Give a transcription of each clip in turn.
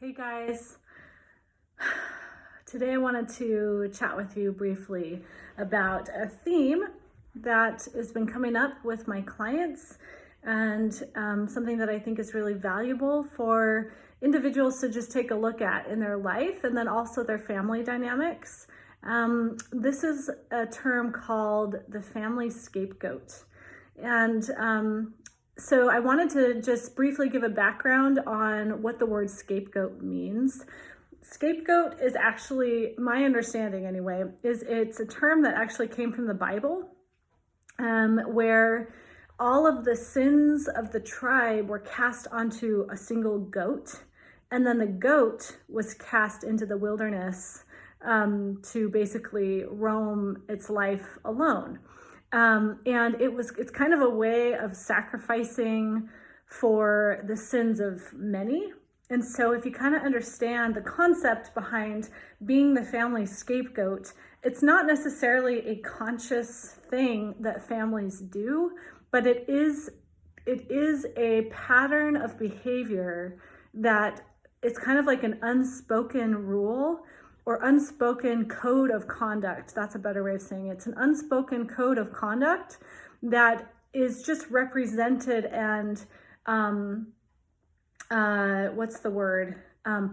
Hey guys, today I wanted to chat with you briefly about a theme that has been coming up with my clients and something that I think is really valuable for individuals to just take a look at in their life and then also their family dynamics. This is a term called the family scapegoat. And so I wanted to just briefly give a background on what the word scapegoat means. Scapegoat is actually, my understanding anyway, is it's a term that actually came from the Bible, where all of the sins of the tribe were cast onto a single goat, and then the goat was cast into the wilderness to basically roam its life alone. And it's kind of a way of sacrificing for the sins of many. And so if you kind of understand the concept behind being the family scapegoat, it's not necessarily a conscious thing that families do, but it is a pattern of behavior that it's kind of like an unspoken rule or unspoken code of conduct. That's a better way of saying it. It's an unspoken code of conduct that is just represented and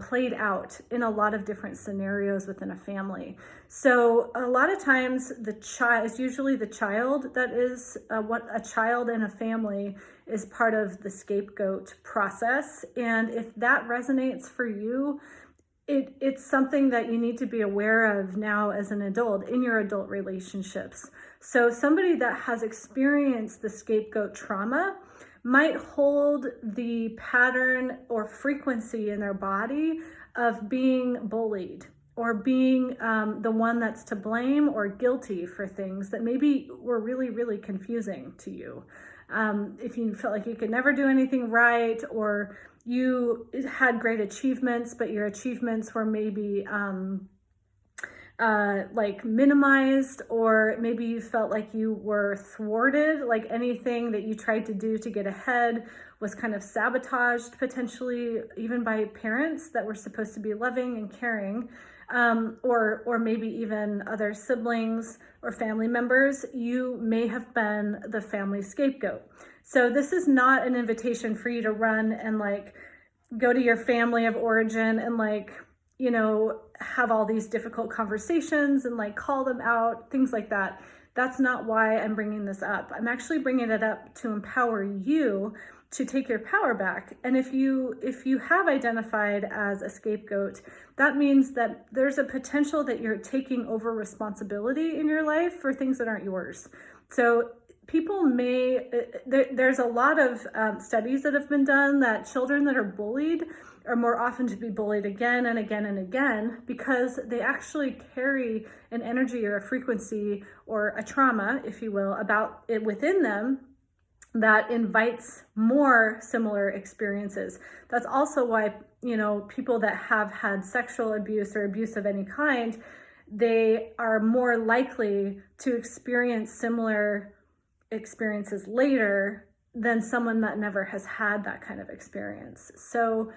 played out in a lot of different scenarios within a family. So a lot of times it's usually the child that is what a child in a family is part of the scapegoat process. And if that resonates for you, it's something that you need to be aware of now as an adult in your adult relationships. So somebody that has experienced the scapegoat trauma might hold the pattern or frequency in their body of being bullied or being the one that's to blame or guilty for things that maybe were really, really confusing to you. If you felt like you could never do anything right, or you had great achievements, but your achievements were maybe like minimized, or maybe you felt like you were thwarted, like anything that you tried to do to get ahead was kind of sabotaged, potentially even by parents that were supposed to be loving and caring, or maybe even other siblings or family members. You may have been the family scapegoat. So this is not an invitation for you to run and like go to your family of origin and like, you know, have all these difficult conversations and like call them out, things like that. That's not why I'm bringing this up. I'm actually bringing it up to empower you to take your power back. And if you have identified as a scapegoat, that means that there's a potential that you're taking over responsibility in your life for things that aren't yours. So people there's a lot of studies that have been done that children that are bullied are more often to be bullied again and again and again because they actually carry an energy or a frequency or a trauma, if you will, about it within them that invites more similar experiences. That's also why, you know, people that have had sexual abuse or abuse of any kind, they are more likely to experience similar experiences later than someone that never has had that kind of experience. So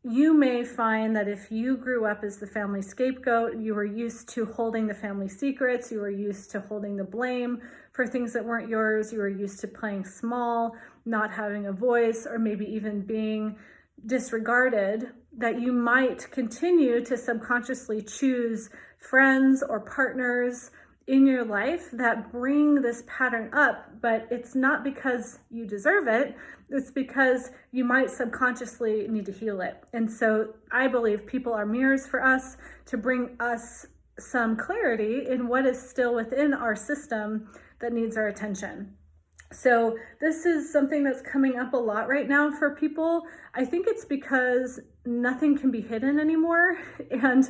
you may find that if you grew up as the family scapegoat, you were used to holding the family secrets, you were used to holding the blame for things that weren't yours, you were used to playing small, not having a voice, or maybe even being disregarded, that you might continue to subconsciously choose friends or partners in your life that bring this pattern up, but it's not because you deserve it, it's because you might subconsciously need to heal it. And so I believe people are mirrors for us to bring us some clarity in what is still within our system that needs our attention. So this is something that's coming up a lot right now for people. I think it's because nothing can be hidden anymore, and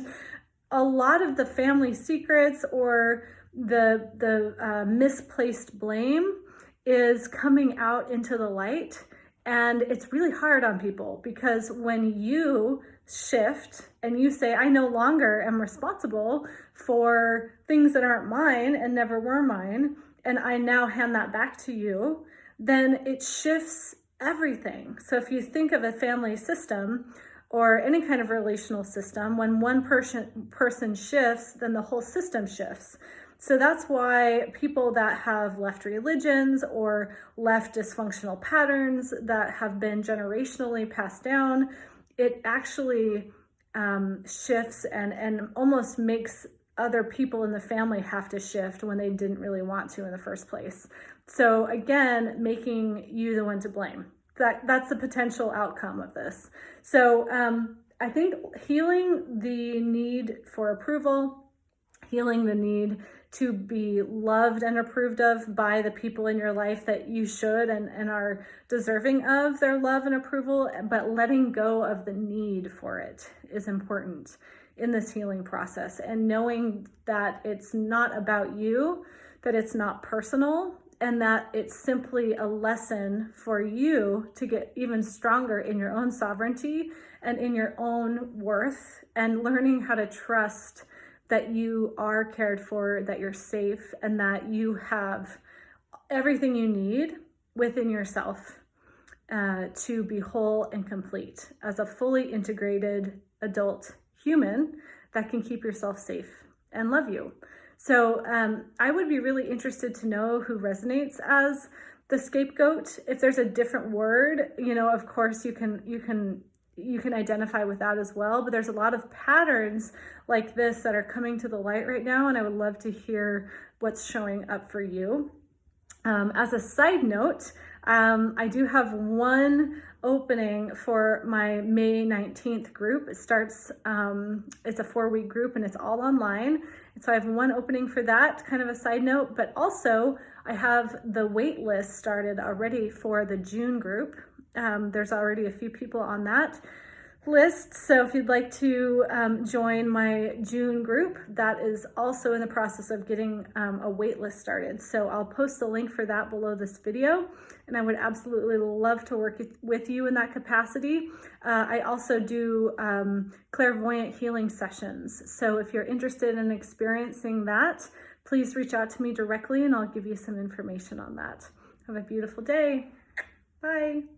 a lot of the family secrets or the misplaced blame is coming out into the light, and it's really hard on people because when you shift and you say, I no longer am responsible for things that aren't mine and never were mine, and I now hand that back to you, then it shifts everything. So if you think of a family system, or any kind of relational system. When one person shifts, then the whole system shifts. So that's why people that have left religions or left dysfunctional patterns that have been generationally passed down, it actually shifts and almost makes other people in the family have to shift when they didn't really want to in the first place. So again, making you the one to blame. That's the potential outcome of this. So I think healing the need for approval, healing the need to be loved and approved of by the people in your life that you should and are deserving of their love and approval, but letting go of the need for it is important in this healing process, and knowing that it's not about you, that it's not personal, and that it's simply a lesson for you to get even stronger in your own sovereignty and in your own worth, and learning how to trust that you are cared for, that you're safe, and that you have everything you need within yourself to be whole and complete as a fully integrated adult human that can keep yourself safe and love you. So I would be really interested to know who resonates as the scapegoat. If there's a different word, of course you can identify with that as well, but there's a lot of patterns like this that are coming to the light right now, and I would love to hear what's showing up for you. As a side note, I do have one opening for my May 19th group. It starts, it's a 4-week group and it's all online. And so I have one opening for that, kind of a side note, but also I have the wait list started already for the June group. There's already a few people on that list. So if you'd like to join my June group, that is also in the process of getting a wait list started. So I'll post the link for that below this video, and I would absolutely love to work with you in that capacity. I also do clairvoyant healing sessions. So if you're interested in experiencing that, please reach out to me directly and I'll give you some information on that. Have a beautiful day. Bye.